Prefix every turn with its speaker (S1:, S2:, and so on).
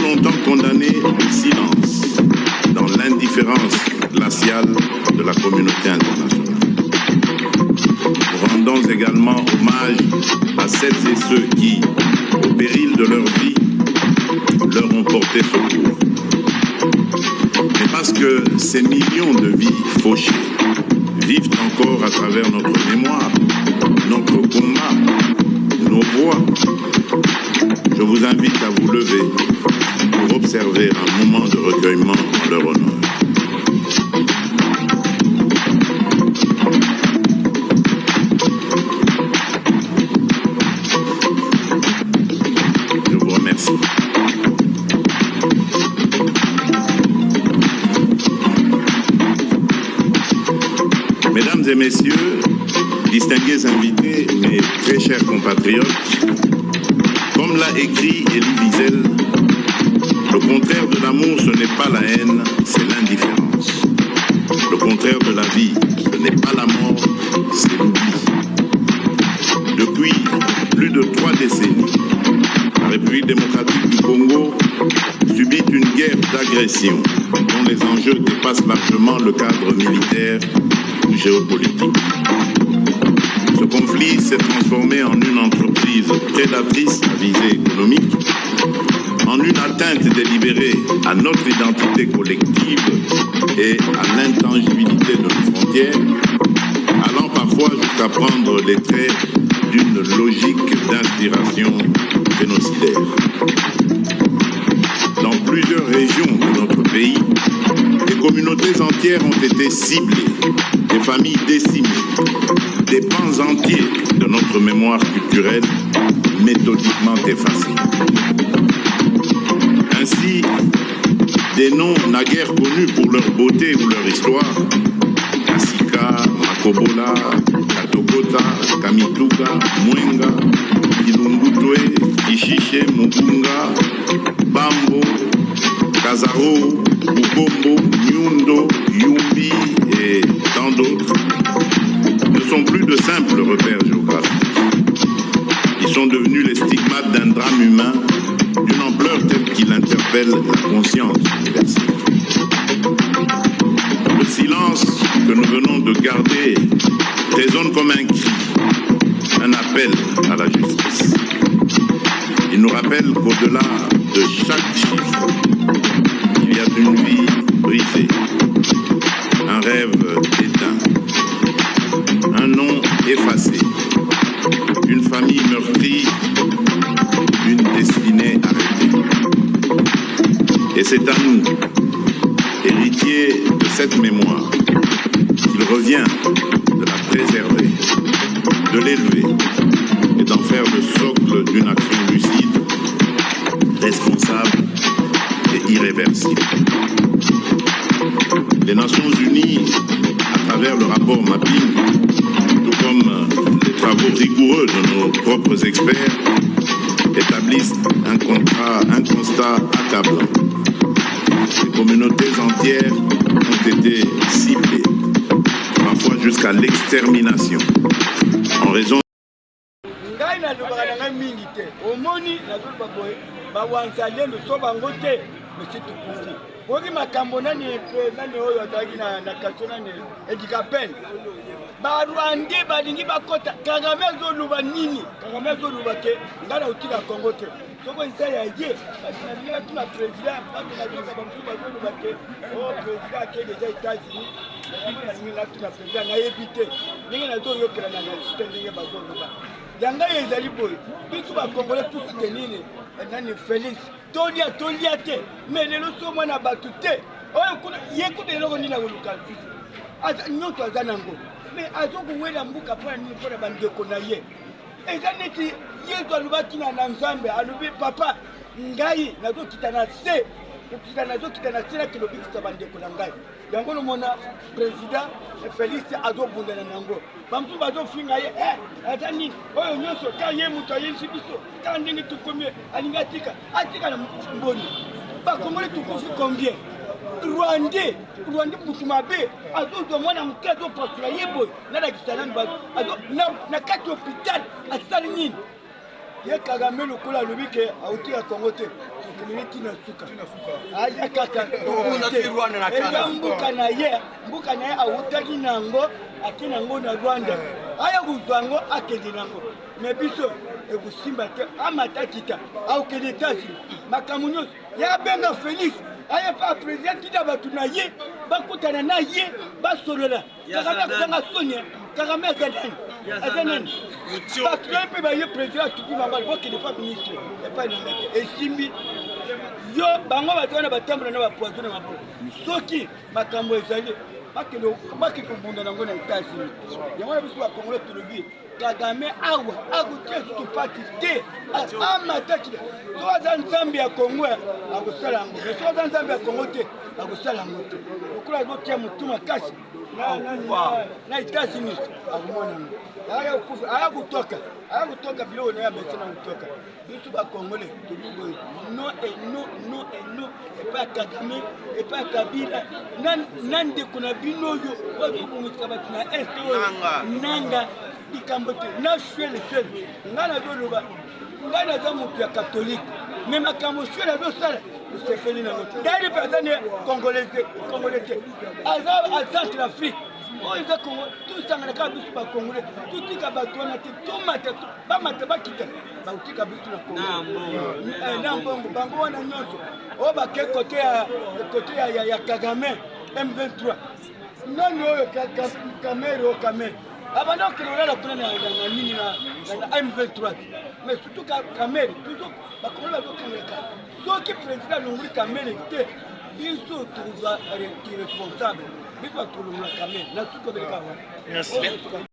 S1: longtemps condamné au silence dans l'indifférence glaciale de la communauté internationale. Nous rendons également hommage à celles et ceux qui, au péril de leur vie, leur ont porté secours. Mais parce que ces millions de vies fauchées vivent encore à travers notre mémoire, notre combat, nos voix, je vous invite à vous lever pour observer un moment de recueillement en leur honneur. Je vous remercie. Mesdames et messieurs, distingués invités, mes très chers compatriotes, comme l'a écrit Elie Wiesel, le contraire de l'amour, ce n'est pas la haine, c'est l'indifférence. Le contraire de la vie, ce n'est pas la mort, c'est l'oubli. Depuis plus de 3 décennies, la République démocratique du Congo subit une guerre d'agression dont les enjeux dépassent largement le cadre militaire ou géopolitique. Ce conflit s'est transformé en une entreprise prédatrice à visée économique, en une atteinte délibérée à notre identité collective et à l'intangibilité de nos frontières, allant parfois jusqu'à prendre les traits d'une logique d'inspiration génocidaire. Dans plusieurs régions de notre pays, des communautés entières ont été ciblées, des familles décimées, des pans entiers de notre mémoire culturelle méthodiquement effacés. Ainsi, des noms naguère connus pour leur beauté ou leur histoire, Kasika, Makobola, Katokota, Kamituka, Mwenga, Kilungutwe, Kishiche, Mugunga, Bambo, Kazaro, Bukombo, Nyundo, Yumbi et tant d'autres ne sont plus de simples repères géographiques. Ils sont devenus les stigmates d'un drame humain d'une ampleur telle qu'il interpelle la conscience universelle. Le silence que nous venons de garder résonne comme un cri, un appel à la justice. Il nous rappelle qu'au-delà de chaque chiffre, il y a une vie brisée, un rêve éteint, un nom effacé, une famille meurtrie, une destinée arrêtée. Et c'est à nous, héritiers de cette mémoire, qu'il revient de la préserver, de l'élever et d'en faire le socle d'une action lucide, responsable et irréversible. Les Nations Unies, à travers le rapport Mapping, tout comme les travaux rigoureux de nos propres experts, établissent un constat accablant. Les communautés entières ont été ciblées, parfois jusqu'à l'extermination, en raison
S2: Woki makambo nani oyo ataki na kasona ne edikapen ba Rwanda balingi bakota Kagame azoluba nini Kagame azoluba ke ngana utila Kongo te soko isa ya ye balingi tuna president na joka bamsuba azoluba ke o president ke déjà États-Unis balingi na tuna president na yebite ningi na zo yokela na système ningi bazoluba yanga ezali boy bitu ba Congolais tout soutenir nani Félix tolia te mais lelo so mwana batu te oyo kuna yekuta eloko nina koluka ata nyoto azanango mais azokuwela mbuka pona nini pona bandeko na ye eza neti yesu alubaki na Nzambe alubi papa ngai nazokita na se okita na se na kilobikisa bandeko na ngai yango nomona président Félix azobundana nango bamtu bazofinga ye ata nini oyo nyonso ka ye mutu ayesi biso ka ndenge tukomi alinga atika na mboni bakongole tukufi combien Rwanda mutu mabe azozwa mwana muke azopasula ye boye nalakisa nani na kati hôpital asali nini ye Kagame lokola lobi ke auti ya Congo te kimiliti na suka aya kaka mbuka na ye autaki nango akina ngo na Rwanda aya kuzwango akende nango me biso ekusimba te amatakita au kende tasi makamunyo ya benga Félix aya pa president kida batu na ye bakutana na ye basolola Kagame kanga sonya Kagame azanani bakrepe ba ye president tuki mabal boki ne pas ministre et pas n'importe et simbi yo bango batwana batambula na bapoison na mabo soki makambo ezali bakeke kubunda nango na États-Unis yango na biso ba Congolais tolobi Kagame awa akutie tupati te amataki soza nzambe ya Congo akusala ngo soza nzambe ya Congo te akusala ngo te okula zotia mutuma kasi na États-Unis akumona aya kutoka bilo na ya besena kutoka biso ba Congolais tulibo non et pas Kagame et pas Kabila nande kuna bino yo wakumisa batina nanga ikambote na shwele ngana doloba ngana za mutu ya catholique mais makambo shwele do sala sepeli na ngoto dali personne congolais à Centrafrique oza Congo tout sangana ka biso ba Congolais tout tika batona te tomata ba mata bakita ba utika biso na Congo na mbongo bango wana nyonso o ba ke côté ya Kagame M23 nani oyo Kamero Avant que l'on a la pleine ligne à M23, mais surtout Kamel, toujours, ceux qui président l'Hongrie Kamel était, ils sont tous responsable. Ils sont tous les Kamel, là tout comme les Kamel. Merci.